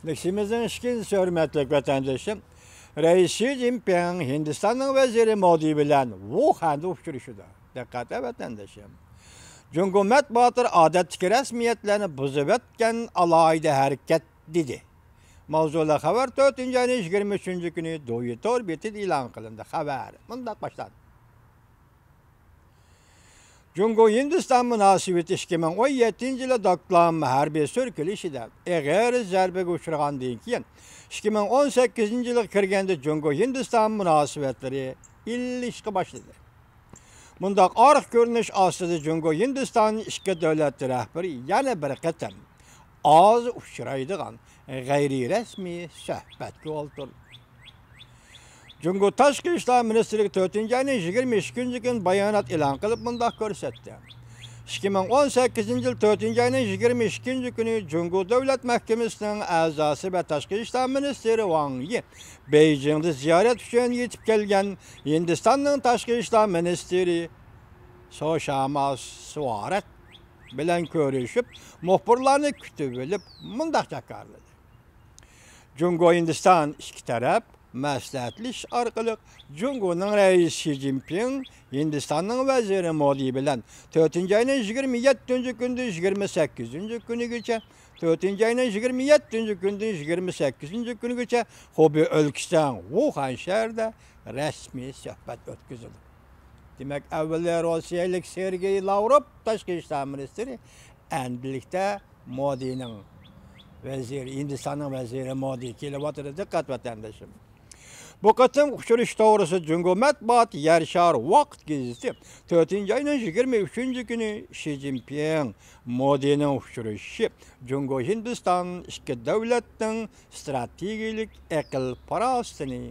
Niximizin işkinci hürmetlik vatandaşım, Reis Xi Jinping Hindistan'ın veziri Modi bilen Wuhan'da uçuruşuda. Dikkate vatandaşım. Cumhuriyet Batır adetki resmiyetlerini buzup etken alaydı hareket dedi. Mavzula haber 4. ayın 23. günü Doyutor bitit ilan kılındı. Haber. Bundak başladı. Hindistan münasibeti 2017 yılı doklam harbiy sürkülüşüde eğer zerbe uçurğandan keyin 2018 yılı kirgende Hindistan münasibetleri ilişki başladı. Mundaq arıq görünüş asıdı Hindistan iki devlet rəhbəri yana bir qıtım az uçuraydıgan gayri resmi söhbətki oldu. Tashqi ishlar ministrligi 4. ayın 22. gün bayanat e'lon qilib mundaq ko'rsatdi. 2018 yil 4. ayın 22. günü Cumhur Devlet Mahkemesi'nin a'zosi ve Tashqi ishlar ministri Wang Yi Beijing'de ziyaret üçün yetib kelgan Hindistan'ın Tashqi ishlar ministri Sushma Swaraj bilan ko'rishib, muxbirlarni kutib olib mundaq jakarladi. Hindistan iki taraf məsləhətləş arqılıq Cumhur'un reisi Xi Jinping Hindistan'ın veziri Modi bilen 4. ayın 27. gündü 28. günü geçe 4. ayın 27. gündü 28. günü geçe Hubei ülkesinden Wuhan şehirde resmi söhbət ötküzüldü. Demek evvela Rusiyalık Sergey Lavrov Tashqi ishlar ministri endilikte Modi'nin veziri, Hindistan'ın veziri Modi kelib o'tirdi. Dikkat vatandaşım. Bu kıtım uçuruş doğrusu Cumhuriyet Batı Yerşar Vakt gezisi 4. ayın 23. günü Xi Jinping Modi'nin uçuruşu Hindistan iki devletin stratejik akıl parasını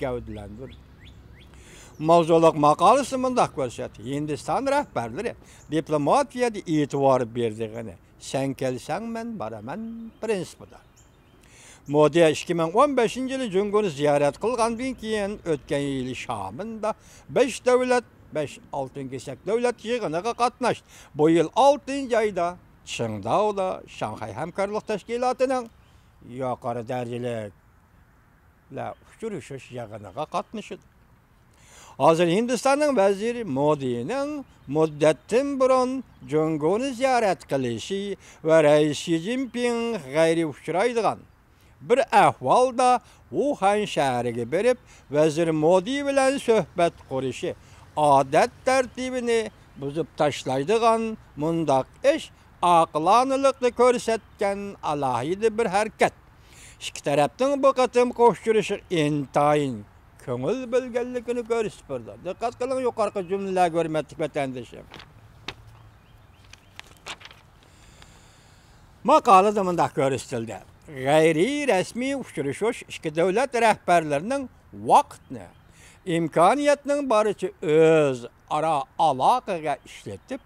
gövdelendirdi. Mavzuluk makalesi mundaq ko'rsatdi. Hindistan rahbarlari diplomatiyada e'tibor berdigini sen kelsen men baraman prinsipida. Modi 2015 yılı Cumhur'u ziyaret kılgandan keyin o'tgan yil Şam'ında 5 devlet 5-6 kesek devlet yığınıga qatnaşdı. Bu yıl 6. ayda Qingdao'da Şanghay Hamkorlik Tashkilotining yuqori darajali uçuruş yığınıga qatnaşdı. Hazır Hindistan'ın veziri Modi'nin müddetin burun Cumhur'u ziyaret kılışı ve Reis Xi Jinping gayri uçuraydıgan bir ahvalda Wuhan şehriga berip vezir Modi bilen söhbet kuruşu adet tertibini buzup taşlaydıgan mundaq iş aqlanılıklı körsetken alaydı bir hareket. İki taraftan bu qatım qoşturuşu intayin köngül bilgenlikini görüp burada. Dikkat kılın yukarı cümleler görmettik vatandaşım. Makalada mundaq görüstüldi. Gayri resmi uçuruşuş iki devlet rehberlerinin vaktini, imkaniyetinin barıcı öz ara alakaga işletip,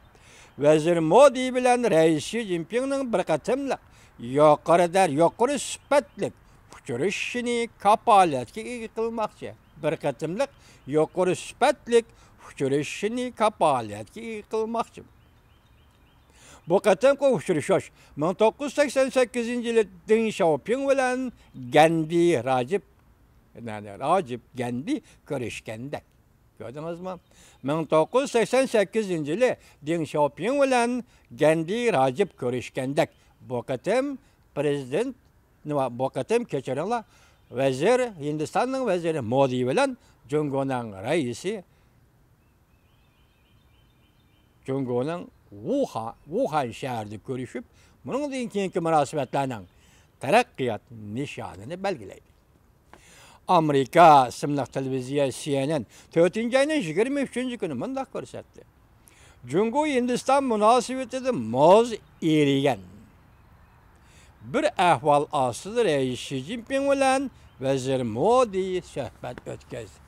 vezir Modi bilen Reis Xi Jinping'nin bir qatımlık yukarı süpetlik uçuruşunu kapaletki kılmakçı. Bir qatımlık yukarı süpetlik uçuruşunu kapaletki kılmakçı. Bu qatımki uçuruşuş 1988 yılı Deng Xiaoping bilen Racib Gandhi görüşkende. Gördünüz mü? 1988 yılı Deng Xiaoping bilen Racib görüşkende. Bu qatım prezident, bu qatım keçirinler vezir, Hindistan'ın veziri Modi bilen Cumhur'un reisi Cumhur'un Wuhan şehirde görüşüp, bunun keyinki münasebetlerinin terakkiyat nişanını belgileydi. Amerika sımlıq televiziya CNN 4. ayın 23. günü mundaq ko'rsatdi. Cumhur Hindistan münasebetida moz erigen. Bir ahval asıdır Reis Xi Jinping bilen vezir Modi söhbet ötkazdi.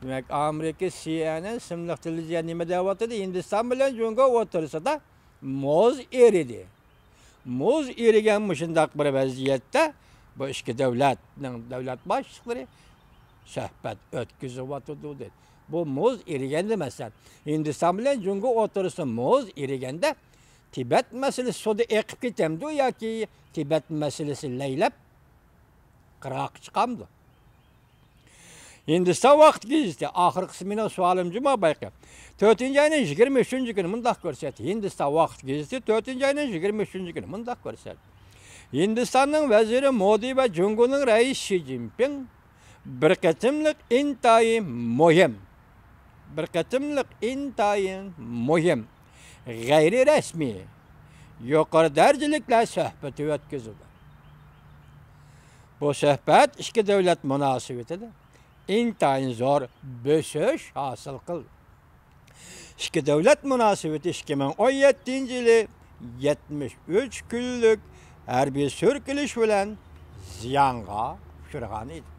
Demek Amerika CNN sımlıq televiziya nima deyapti? Hindistan bilan Cumhur o'tirsida moz eridi. Moz erigan shundaq bir vaziyatda bu iki devlet başlıkları söhbet ötkazib o'tirdi dedi. Bu moz erigan demasdan Hindistan bilan Cumhur o'tirsa moz eriganda Tibet meselesi soda ekip ketemdi ya ki Tibet meselesi leylep kıraq çıkamdı. Hindistan vaqt gezdi. Ahir kısmına sualım cuma bayqı. 4-nji ayının 23-nji günü mundaq görsəti. Hindistan vaqt gezdi. 4-nji ayının 23-nji günü mundaq görsəti. Hindistanның veziri Modi ve Jungo'nun reis Xi Jinping bir qetimlik intayın muhim, gayri resmi, yuqori derecelikle söhbeti ötküzüldü. Bu söhbet iki devlet münasebetinde intayın zor bösüş hasıl kıldı. İki devlet münasebeti 2017 yılı 73 günlük harbiy sürkülüş bilen ziyanğa uçurgan idi.